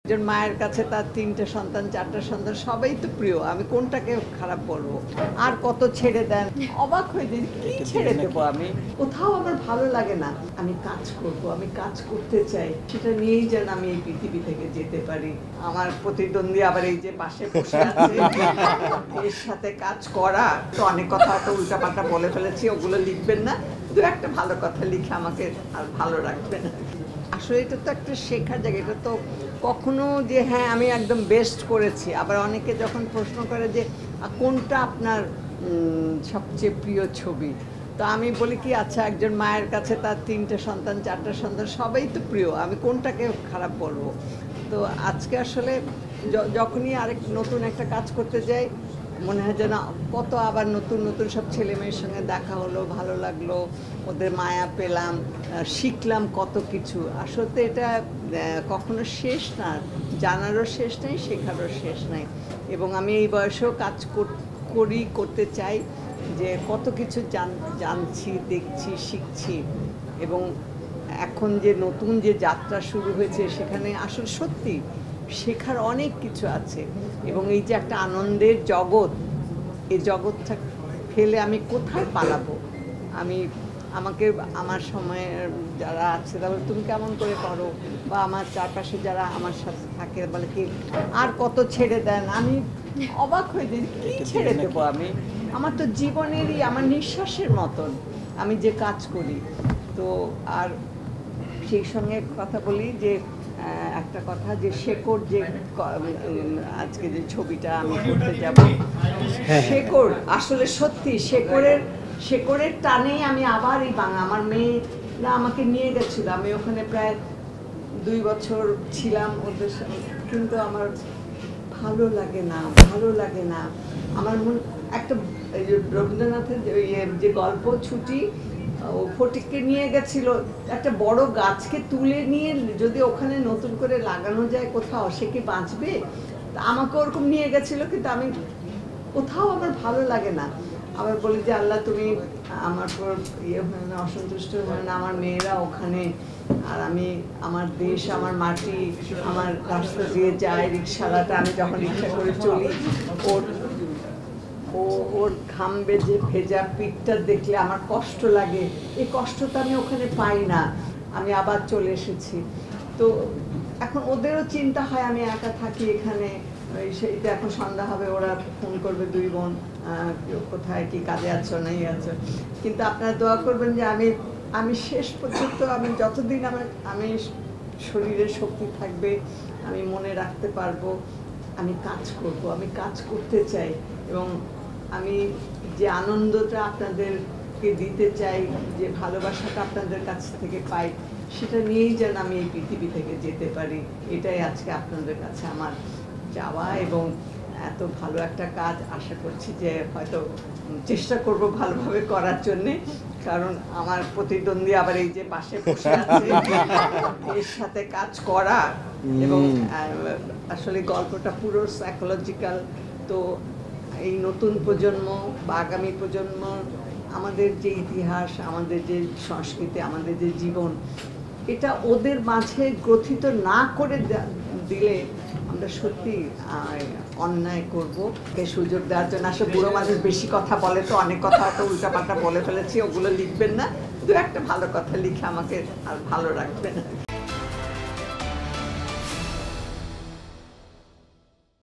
একজন মায়ের কাছে তার ৩টে সন্তান ৪টা সন্তান সবাই তো প্রিয়, আমি কোনটাকে খারাপ বলবো? আর কত ছেড়ে দেন, অবাক হয়ে যাই কি ছেড়ে দেবো আমি। কোথাও আমার ভালো লাগে না, আমি কাজ করব, আমি কাজ করতে চাই, সেটা নিয়েই যেন আমি এই পৃথিবী থেকে যেতে পারি। আমার প্রতিদ্বন্দ্বী আবার এই যে পাশে বসে আছে, এর সাথে কাজ করা। তো অনেক কথা তো উল্টাপাল্টা বলে ফেলেছি, ওগুলো লিখবেন না, দু একটা ভালো কথা লিখে আমাকে আর ভালো রাখবেন। আসলে এটা তো একটা শেখার জায়গা, এটা তো কখনো যে হ্যাঁ আমি একদম বেস্ট করেছি, আবার অনেকে যখন প্রশ্ন করে যে কোনটা আপনার সবচেয়ে প্রিয় ছবি, তো আমি বলি কি আচ্ছা একজন মায়ের কাছে তার ৩টে সন্তান ৪টা সন্তান সবাই তো প্রিয়, আমি কোনটাকে খারাপ বলবো? তো আজকে আসলে যখনই আরেক নতুন একটা কাজ করতে যাই মনে হয় যেন কত আবার নতুন নতুন সব ছেলে মেয়ের সঙ্গে দেখা হলো, ভালো লাগলো, ওদের মায়া পেলাম, শিখলাম কত কিছু। আসলে এটা কখনো শেষ না, জানারও শেষ নেই, শেখারও শেষ নাই। এবং আমি এই বয়সেও কাজ করতে চাই, যে কত কিছু জানছি, দেখছি, শিখছি। এবং এখন যে নতুন যে যাত্রা শুরু হয়েছে সেখানে আসলে সত্যি শেখার অনেক কিছু আছে। এবং এই যে একটা আনন্দের জগৎ, এই জগৎটা ফেলে আমি কোথায় পালাবো? আমাকে আমার সময়ের যারা আছে তাহলে তুমি কেমন করে করো, বা আমার চারপাশে যারা আমার সাথে থাকে বলে কি আর কত ছেড়ে দেন, আমি অবাক হয়ে যাই কি ছেড়ে দেবো আমি। আমার তো জীবনেরই, আমার নিঃশ্বাসের মতন আমি যে কাজ করি। তো আর সেই সঙ্গে কথা বলি যে একটা কথা, যে শেকড়, যে আজকে যে ছবিটা আমি করতে যাব, শেকড় আসলে সত্যি শেকড়ের টানেই আমি আবার এই আমার মেয়েরা আমাকে নিয়ে গেছিল, আমি ওখানে প্রায় 2 বছর ছিলাম ওদের সঙ্গে, কিন্তু আমার ভালো লাগে না। আমার একটা রবীন্দ্রনাথের যে গল্প ছুটি, ও ফটিককে নিয়ে গেছিল, একটা বড় গাছকে তুলে নিয়ে যদি ওখানে নতুন করে লাগানো যায় কোথাও, সে কি বাঁচবে? আমাকে ওরকম নিয়ে গেছিল, কিন্তু আমি কোথাও আমার ভালো লাগে না। আবার বলি যে আল্লাহ তুমি আমার পর হয় না, অসন্তুষ্ট হয় না, আমার মেয়েরা ওখানে, আর আমি আমার দেশ, আমার মাটি, আমার রাস্তা দিয়ে যায় রিক্সাওয়ালাটা, আমি যখন রিক্সা করে চলি ওর ঘামবে যে ভেজা পিঠটা দেখলে আমার কষ্ট লাগে, এই কষ্টটা আমি ওখানে পাই না। আমি আবার চলে এসেছি। তো এখন ওদেরও চিন্তা হয় আমি একা থাকি এখানে, সেইটা এখন সন্ধ্যা হবে, ওরা ফোন করবে 2 বোন কোথায় কি কাজে আছো নাই আছো। কিন্তু আপনারা দোয়া করবেন যে আমি শেষ পর্যন্ত, আমি যতদিন আমি শরীরে শক্তি থাকবে, আমি মনে রাখতে পারবো, আমি কাজ করব, আমি কাজ করতে চাই। এবং আমি যে আনন্দটা আপনাদেরকে দিতে চাই, যে ভালোবাসাটা আপনাদের কাছ থেকে পাই, সেটা নিয়েই যেন আমি এই পৃথিবী থেকে যেতে পারি, এটাই আজকে আপনাদের কাছে আমার চাওয়া। এবং এত ভালো একটা কাজ, আশা করছি যে হয়তো চেষ্টা করব ভালোভাবে করার জন্যে, কারণ আমার প্রতিদ্বন্দ্বী আবার এই যে পাশে বসে আছে, এর সাথে কাজ করা। এবং আসলে গল্পটা পুরো সাইকোলজিক্যাল। তো এই নতুন প্রজন্ম বা আগামী প্রজন্ম, আমাদের যে ইতিহাস, আমাদের যে সংস্কৃতি, আমাদের যে জীবন, এটা ওদের মাঝে গ্রথিত না করে দিলে আমরা সত্যি অন্যায় করবো। সুযোগ দেওয়ার জন্য আসলে বুড়ো মানুষ বেশি কথা বলে, তো অনেক কথা তো উল্টাপাল্টা বলে ফেলেছি, ওগুলো লিখবেন না, দু একটা ভালো কথা লিখে আমাকে আর ভালো রাখবেন।